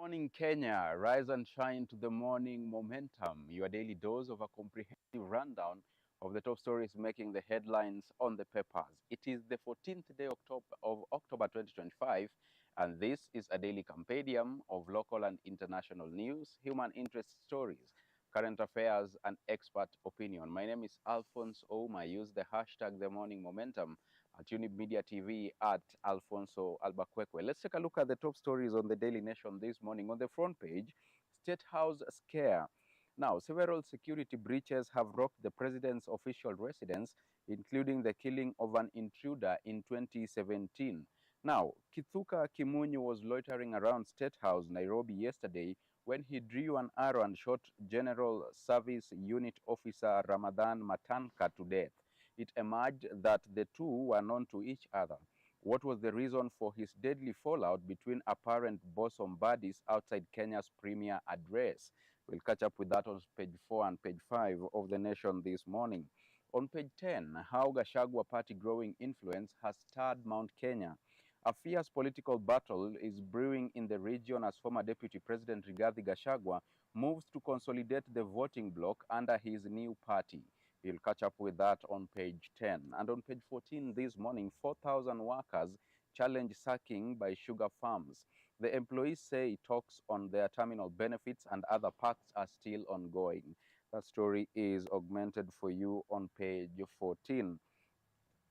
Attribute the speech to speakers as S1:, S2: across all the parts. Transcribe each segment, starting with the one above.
S1: Morning Kenya, rise and shine to the morning momentum, your daily dose of a comprehensive rundown of the top stories making the headlines on the papers. It is the 14th day of October 2025, and this is a daily compendium of local and international news, human interest stories, current affairs, and expert opinion. My name is Alphonse Ouma. Use the hashtag The Morning Momentum at Younib Media TV at Alphonse Albakwekwe. Let's take a look at the top stories on the Daily Nation this morning. On the front page, State House scare. Now, several security breaches have rocked the president's official residence, including the killing of an intruder in 2017. Now, Kithuka Kimunyu was loitering around State House, Nairobi yesterday when he drew an arrow and shot General Service Unit Officer Ramadan Matanka to death. It emerged that the two were known to each other. What was the reason for his deadly fallout between apparent bosom buddies outside Kenya's premier address? We'll catch up with that on page 4 and page 5 of the Nation this morning. On page 10, how Gachagua party growing influence has stirred Mount Kenya. A fierce political battle is brewing in the region as former Deputy President Rigathi Gachagua moves to consolidate the voting bloc under his new party. We'll catch up with that on page 10. And on page 14 this morning, 4,000 workers challenge sacking by sugar farms. The employees say talks on their terminal benefits and other perks are still ongoing. That story is augmented for you on page 14.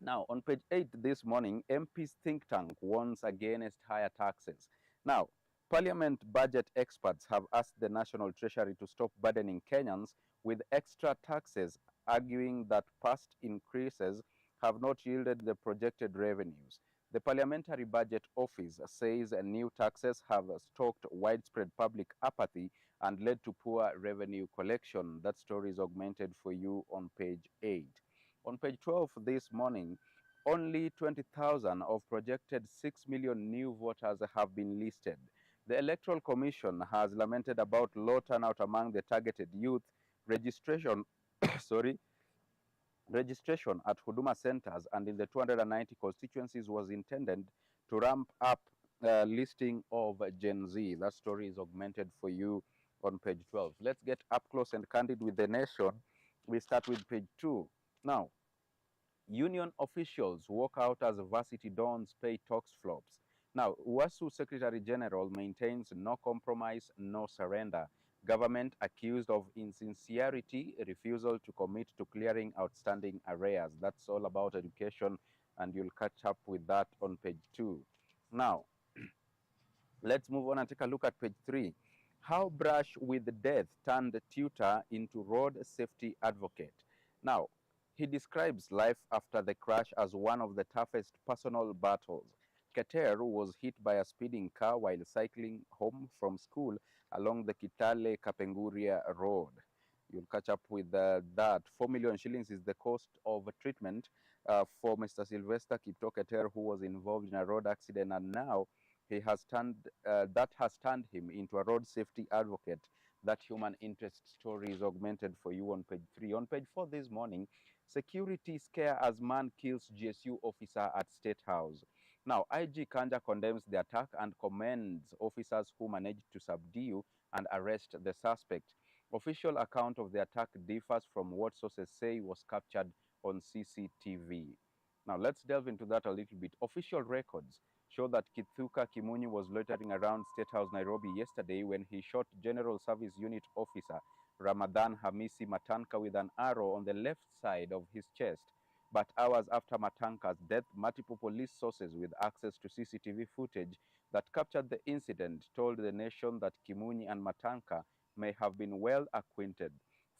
S1: Now, on page 8 this morning, MP's think tank warns against higher taxes. Now, Parliament budget experts have asked the National Treasury to stop burdening Kenyans with extra taxes, arguing that past increases have not yielded the projected revenues. The Parliamentary Budget Office says new taxes have stoked widespread public apathy and led to poor revenue collection. That story is augmented for you on page 8. On page 12 this morning, only 20,000 of projected 6 million new voters have been listed. The Electoral Commission has lamented about low turnout among the targeted youth. Registration registration at Huduma centers and in the 290 constituencies was intended to ramp up listing of Gen Z. That story is augmented for you on page 12. Let's get up close and candid with the Nation. We start with page 2. Now, union officials walk out as varsity dons pay talks flops. Now, WASU Secretary General maintains no compromise, no surrender. Government accused of insincerity, refusal to commit to clearing outstanding arrears. That's all about education, and you'll catch up with that on page 2. Now, let's move on and take a look at page 3. How brush with death turned tutor into road safety advocate. Now, he describes life after the crash as one of the toughest personal battles. Keter was hit by a speeding car while cycling home from school along the Kitale-Kapenguria road. You'll catch up with that. 4 million shillings is the cost of treatment for Mr. Sylvester Kipto Keter, who was involved in a road accident, and now he has that has turned him into a road safety advocate. That human interest story is augmented for you on page 3. On page 4 this morning, security scare as man kills GSU officer at State House. Now, IG Kanja condemns the attack and commends officers who managed to subdue and arrest the suspect. Official account of the attack differs from what sources say was captured on CCTV. Now, let's delve into that a little bit. Official records show that Kithuka Kimunyu was loitering around State House, Nairobi yesterday when he shot General Service Unit Officer Ramadan Hamisi Matanka with an arrow on the left side of his chest. But hours after Matanka's death, multiple police sources with access to CCTV footage that captured the incident told the Nation that Kimunyu and Matanka may have been well acquainted.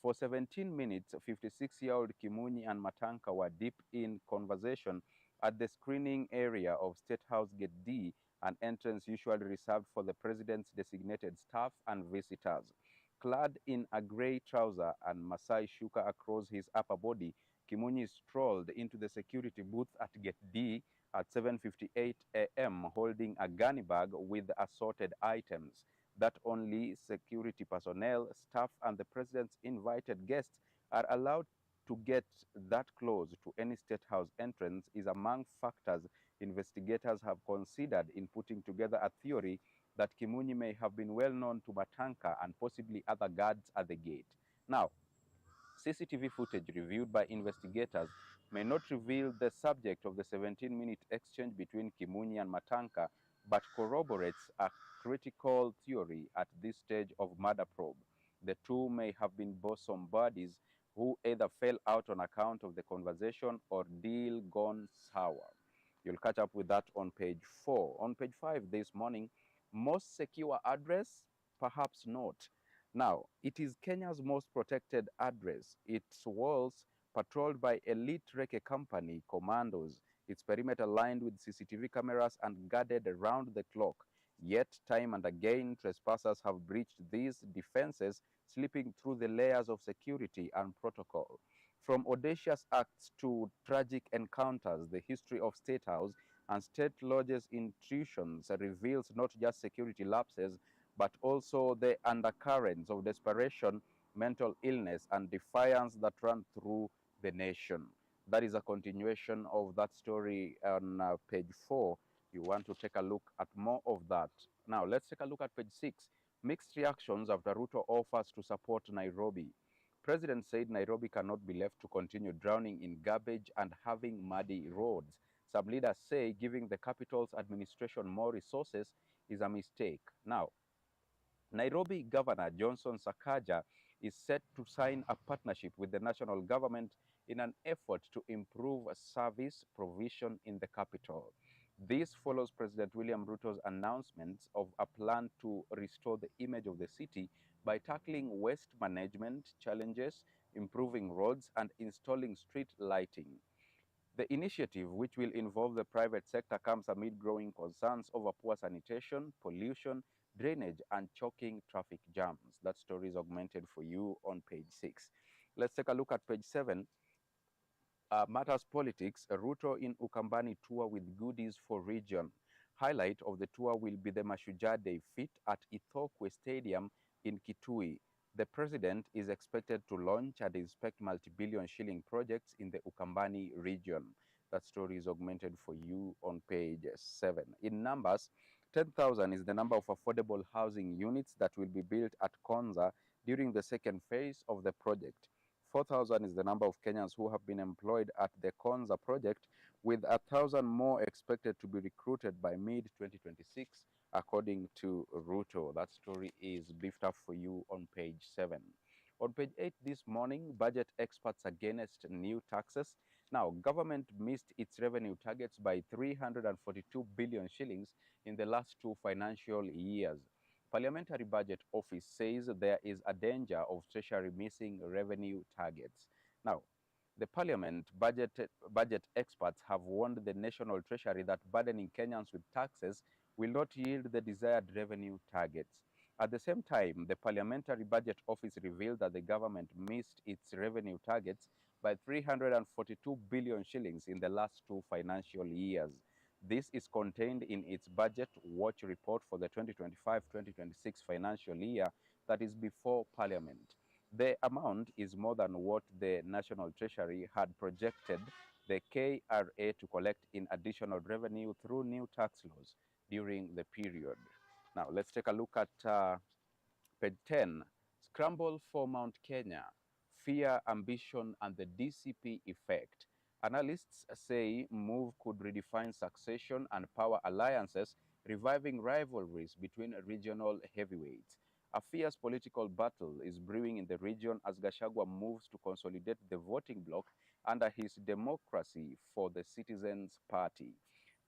S1: For 17 minutes, 56-year-old Kimunyu and Matanka were deep in conversation at the screening area of State House Gate D, an entrance usually reserved for the president's designated staff and visitors. Clad in a grey trouser and Masai shuka across his upper body, Kimunyu strolled into the security booth at Gate D at 7:58 a.m. holding a gunny bag with assorted items that only security personnel, staff, and the president's invited guests are allowed to get that close to any State House entrance is among factors investigators have considered in putting together a theory that Kimunyi may have been well known to Matanka and possibly other guards at the gate. Now, CCTV footage reviewed by investigators may not reveal the subject of the 17-minute exchange between Kimunyi and Matanka, but corroborates a critical theory at this stage of murder probe. The two may have been bosom buddies who either fell out on account of the conversation or deal gone sour. You'll catch up with that on page 4. On page 5 this morning, most secure address? Perhaps not. Now, it is Kenya's most protected address. Its walls patrolled by elite Reke company commandos, its perimeter lined with CCTV cameras and guarded around the clock. Yet, time and again, trespassers have breached these defenses, slipping through the layers of security and protocol. From audacious acts to tragic encounters, the history of State House and State Lodge's intrusions reveals not just security lapses, but also the undercurrents of desperation, mental illness, and defiance that run through the nation. That is a continuation of that story on page 4. You want to take a look at more of that. Now, let's take a look at page 6. Mixed reactions after Ruto offers to support Nairobi. President said Nairobi cannot be left to continue drowning in garbage and having muddy roads. Some leaders say giving the capital's administration more resources is a mistake. Now, Nairobi Governor Johnson Sakaja is set to sign a partnership with the national government in an effort to improve service provision in the capital. This follows President William Ruto's announcements of a plan to restore the image of the city by tackling waste management challenges, improving roads, and installing street lighting. The initiative, which will involve the private sector, comes amid growing concerns over poor sanitation, pollution, drainage, and choking traffic jams. That story is augmented for you on page 6. Let's take a look at page 7. Matters Politics, Ruto in Ukambani tour with goodies for region. Highlight of the tour will be the Mashujaa Day fit at Ithokwe Stadium in Kitui. The president is expected to launch and inspect multi-billion shilling projects in the Ukambani region. That story is augmented for you on page 7. In numbers, 10,000 is the number of affordable housing units that will be built at Konza during the second phase of the project. 4,000 is the number of Kenyans who have been employed at the Konza project, with 1,000 more expected to be recruited by mid-2026, according to Ruto. That story is beefed up for you on page 7. On page 8 this morning, budget experts against new taxes. Now, government missed its revenue targets by 342 billion shillings in the last 2 financial years. Parliamentary Budget Office says there is a danger of Treasury missing revenue targets. Now, the Parliament budget experts have warned the National Treasury that burdening Kenyans with taxes will not yield the desired revenue targets. At the same time, the Parliamentary Budget Office revealed that the government missed its revenue targets by 342 billion shillings in the last 2 financial years. This is contained in its Budget Watch report for the 2025-2026 financial year that is before Parliament. The amount is more than what the National Treasury had projected the KRA to collect in additional revenue through new tax laws during the period. Now, let's take a look at page 10. Scramble for Mount Kenya, fear, ambition, and the DCP effect. Analysts say move could redefine succession and power alliances, reviving rivalries between regional heavyweights. A fierce political battle is brewing in the region as Gachagua moves to consolidate the voting bloc under his Democracy for the Citizens Party.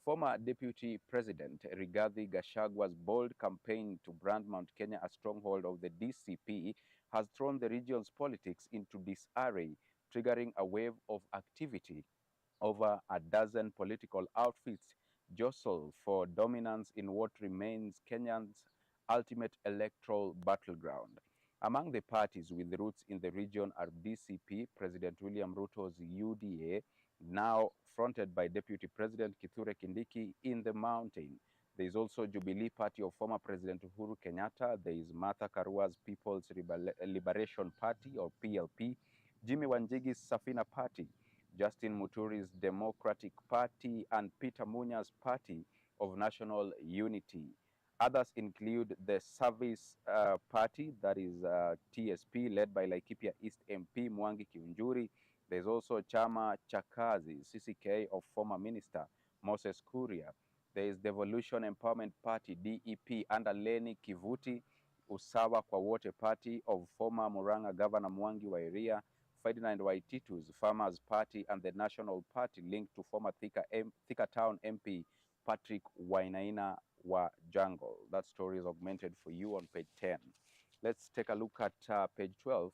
S1: Former Deputy President Rigathi Gachagua's bold campaign to brand Mount Kenya a stronghold of the DCP has thrown the region's politics into disarray, triggering a wave of activity. Over a dozen political outfits jostle for dominance in what remains Kenya's ultimate electoral battleground. Among the parties with roots in the region are DCP, President William Ruto's UDA, now fronted by Deputy President Kithure Kindiki in the mountain. There is also Jubilee Party of former President Uhuru Kenyatta. There is Martha Karua's People's Liberation Party or PLP, Jimmy Wanjigi's Safina Party, Justin Muturi's Democratic Party, and Peter Munya's Party of National Unity. Others include the Service Party, that is TSP, led by Laikipia East MP Mwangi Kiunjuri. There's also Chama Chakazi, CCK, of former Minister Moses Kuria. There is Devolution Empowerment Party, DEP, under Leni Kivuti. Usawa kwa Wote Party of former Muranga Governor Mwangi Wairia. Ferdinand Waititu's Farmers Party, and the National Party linked to former Thika Town MP Patrick Wainaina wa Jungle. That story is augmented for you on page 10. Let's take a look at page 12.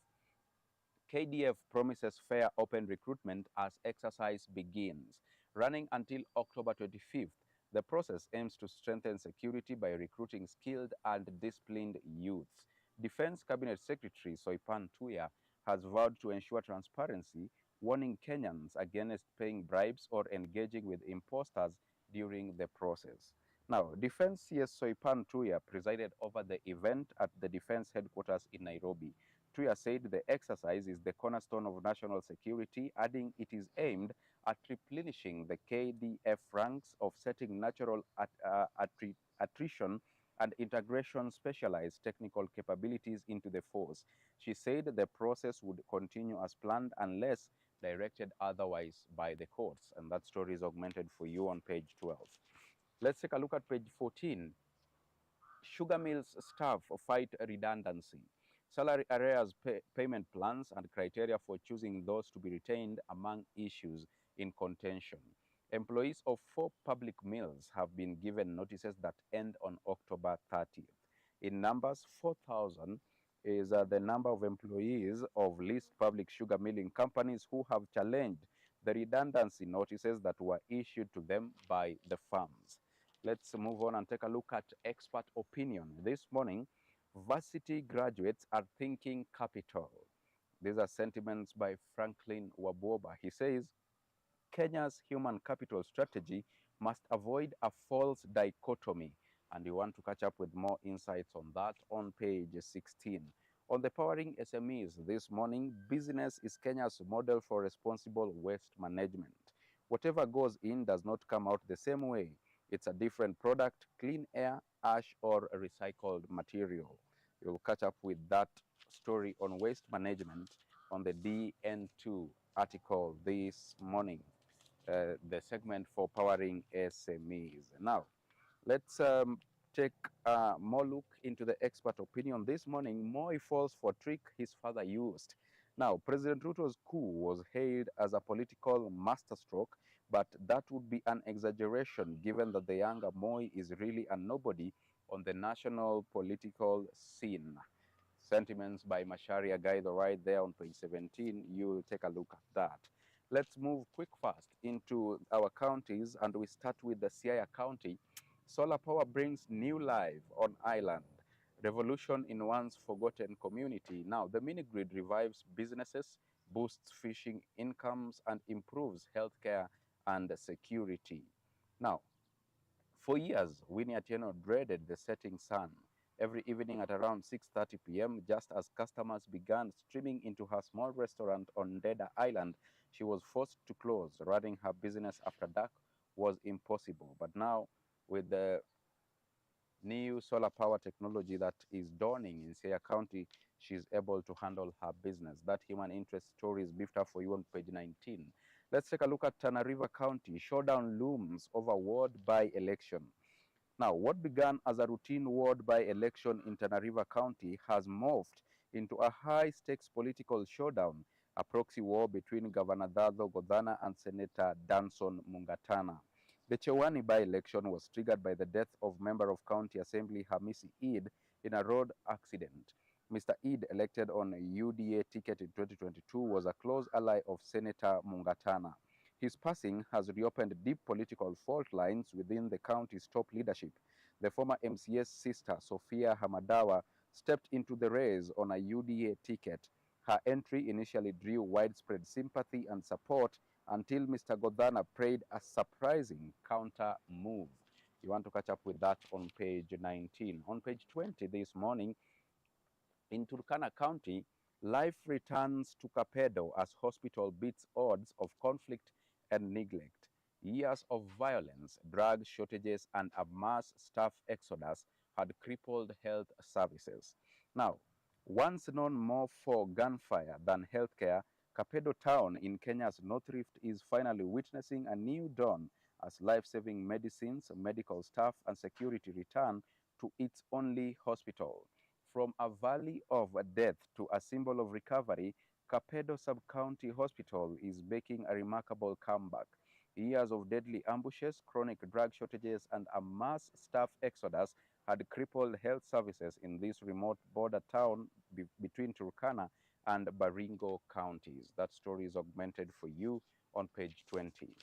S1: KDF promises fair open recruitment as exercise begins. Running until October 25th, the process aims to strengthen security by recruiting skilled and disciplined youths. Defense Cabinet Secretary Soipan Tuya has vowed to ensure transparency, warning Kenyans against paying bribes or engaging with imposters during the process. Now, Defense CS Soipan Tuya presided over the event at the Defense Headquarters in Nairobi. Tuya said the exercise is the cornerstone of national security, adding it is aimed at replenishing the KDF ranks, offsetting natural attrition and integration specialized technical capabilities into the force. She said the process would continue as planned unless directed otherwise by the courts. And that story is augmented for you on page 12. Let's take a look at page 14. Sugar mills staff fight redundancy. Salary arrears, payment plans, and criteria for choosing those to be retained among issues in contention. Employees of 4 public mills have been given notices that end on October 30th. In numbers, 4,000 is the number of employees of leased public sugar milling companies who have challenged the redundancy notices that were issued to them by the firms. Let's move on and take a look at expert opinion. This morning, varsity graduates are thinking capital. These are sentiments by Franklin Waboba. He says, Kenya's human capital strategy must avoid a false dichotomy. And you want to catch up with more insights on that on page 16. On the Powering SMEs this morning, business is Kenya's model for responsible waste management. Whatever goes in does not come out the same way. It's a different product, clean air, ash, or recycled material. You'll catch up with that story on waste management on the DN2 article this morning, the segment for Powering SMEs. Now, let's take a more look into the expert opinion. This morning, Moi falls for trick his father used. Now, President Ruto's coup was hailed as a political masterstroke, but that would be an exaggeration given that the younger Moi is really a nobody on the national political scene. Sentiments by Macharia Gaido right there on page 17. You'll take a look at that. Let's move quick fast into our counties, and we start with the Siaya County. Solar power brings new life on island. Revolution in once forgotten community. Now, the mini grid revives businesses, boosts fishing incomes, and improves healthcare and security. Now, for years, Winnie Atieno dreaded the setting sun. Every evening at around 6:30 p.m., just as customers began streaming into her small restaurant on Deda Island, she was forced to close. Running her business after dark was impossible. But now, with the new solar power technology that is dawning in Siaya County, she's able to handle her business. That human interest story is beefed up for you on page 19. Let's take a look at Tana River County. Showdown looms over ward by-election. Now, what began as a routine ward by-election in Tana River County has morphed into a high-stakes political showdown, a proxy war between Governor Dadho Godhana and Senator Danson Mungatana. The Chewani by-election was triggered by the death of Member of County Assembly Hamisi Eid in a road accident. Mr. Eid, elected on UDA ticket in 2022, was a close ally of Senator Mungatana. His passing has reopened deep political fault lines within the county's top leadership. The former MCA's sister, Sophia Hamadawa, stepped into the race on a UDA ticket. Her entry initially drew widespread sympathy and support until Mr. Godhana played a surprising counter move. You want to catch up with that on page 19. On page 20 this morning, in Turkana County, life returns to Kapedo as hospital beats odds of conflict and neglect. Years of violence, drug shortages, and a mass staff exodus had crippled health services. Now, once known more for gunfire than healthcare, Kapedo town in Kenya's North Rift is finally witnessing a new dawn as life-saving medicines, medical staff, and security return to its only hospital. From a valley of death to a symbol of recovery, Kapedo Sub-County Hospital is making a remarkable comeback. Years of deadly ambushes, chronic drug shortages, and a mass staff exodus had crippled health services in this remote border town between Turkana and Baringo counties. That story is augmented for you on page 20.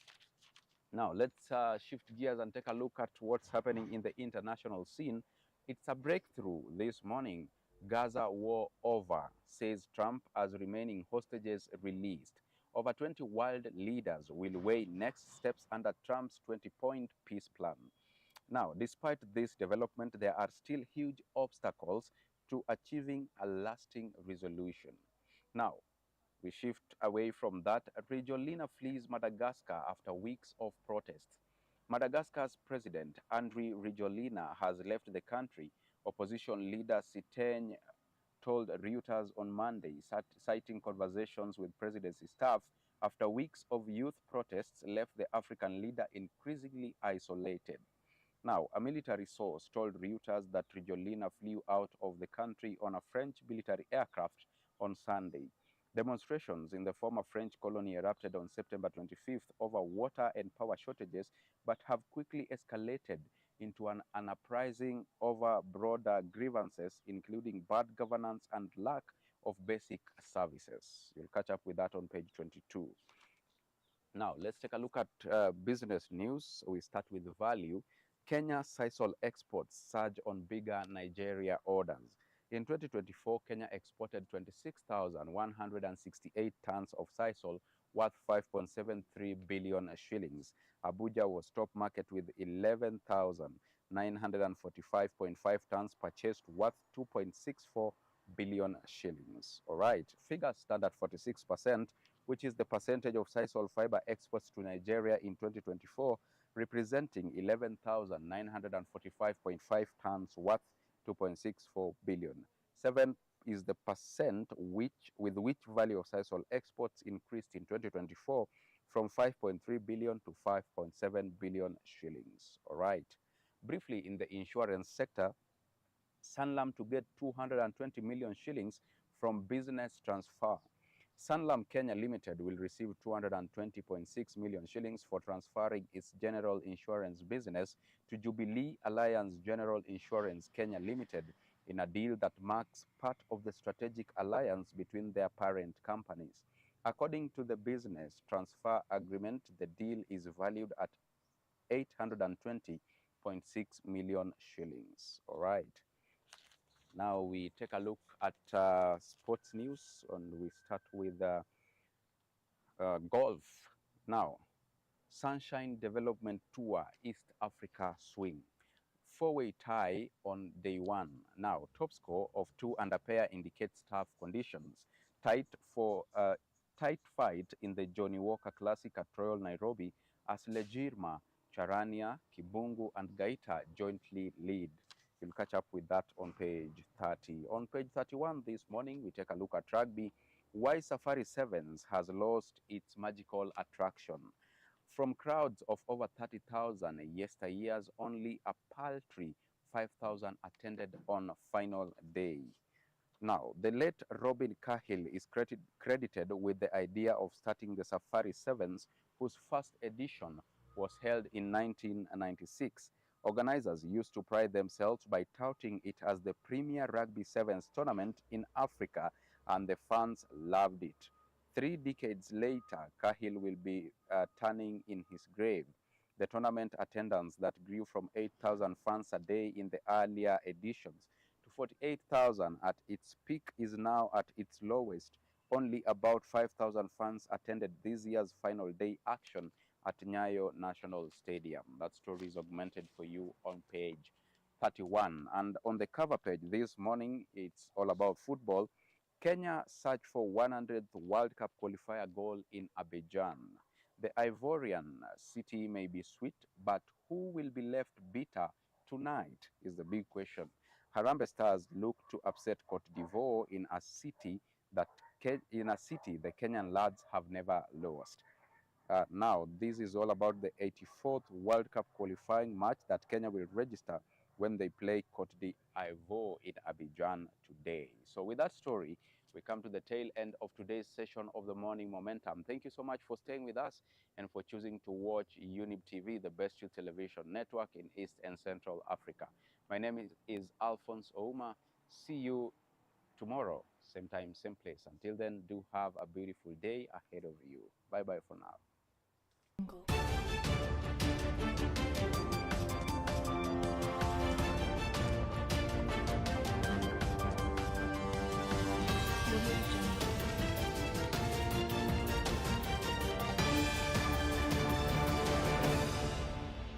S1: Now, let's shift gears and take a look at what's happening in the international scene. It's a breakthrough this morning. Gaza war over, says Trump, as remaining hostages released. Over 20 world leaders will weigh next steps under Trump's 20-point peace plan. Now, despite this development, there are still huge obstacles to achieving a lasting resolution. Now, we shift away from that. Regolina flees Madagascar after weeks of protests. Madagascar's president, Andry Regolina, has left the country. Opposition leader Siteng told Reuters on Monday, citing conversations with presidency staff after weeks of youth protests left the African leader increasingly isolated. Now, a military source told Reuters that Regolina flew out of the country on a French military aircraft on Sunday. Demonstrations in the former French colony erupted on September 25th over water and power shortages, but have quickly escalated into an uprising over broader grievances, including bad governance and lack of basic services. You'll catch up with that on page 22. Now, let's take a look at business news. We start with value. Kenya sisal exports surge on bigger Nigeria orders. In 2024, Kenya exported 26,168 tons of sisal worth 5.73 billion shillings. Abuja was top market with 11,945.5 tons purchased worth 2.64 billion shillings. All right, figures stand at 46%, which is the percentage of sisal fiber exports to Nigeria in 2024, representing 11,945.5 tons worth 2.64 billion. 7 is the percent with which value of sisal exports increased in 2024 from 5.3 billion to 5.7 billion shillings. All right. Briefly, in the insurance sector, Sanlam to get 220 million shillings from business transfer. Sanlam Kenya Limited will receive 220.6 million shillings for transferring its general insurance business to Jubilee Alliance General Insurance Kenya Limited in a deal that marks part of the strategic alliance between their parent companies. According to the business transfer agreement, the deal is valued at 820.6 million shillings. All right. Now we take a look at sports news, and we start with golf. Now, Sunshine Development Tour East Africa Swing. Four-way tie on day one. Now, top score of 2 under pair indicates tough conditions. Tight fight in the Johnny Walker Classic at Royal Nairobi as Lejirma, Charania, Kibungu, and Gaita jointly lead. You'll catch up with that on page 30. On page 31 this morning, we take a look at rugby. Why Safari Sevens has lost its magical attraction. From crowds of over 30,000 yesteryears, only a paltry 5,000 attended on final day. Now, the late Robin Cahill is credited with the idea of starting the Safari Sevens, whose first edition was held in 1996. Organizers used to pride themselves by touting it as the premier rugby sevens tournament in Africa, and the fans loved it. 3 decades later, Cahill will be turning in his grave. The tournament attendance that grew from 8,000 fans a day in the earlier editions to 48,000 at its peak is now at its lowest. Only about 5,000 fans attended this year's final day action at Nyayo National Stadium. That story is augmented for you on page 31. And on the cover page this morning, it's all about football. Kenya search for 100th World Cup qualifier goal in Abidjan. The Ivorian city may be sweet, but who will be left bitter tonight is the big question. Harambee Stars look to upset Cote d'Ivoire in a city the Kenyan lads have never lost. Now, this is all about the 84th World Cup qualifying match that Kenya will register when they play Cote d'Ivoire in Abidjan today. So with that story, we come to the tail end of today's session of the Morning Momentum. Thank you so much for staying with us and for choosing to watch Younib TV, the best youth television network in East and Central Africa. My name is Alphonse Ouma. See you tomorrow, same time, same place. Until then, do have a beautiful day ahead of you. Bye-bye for now.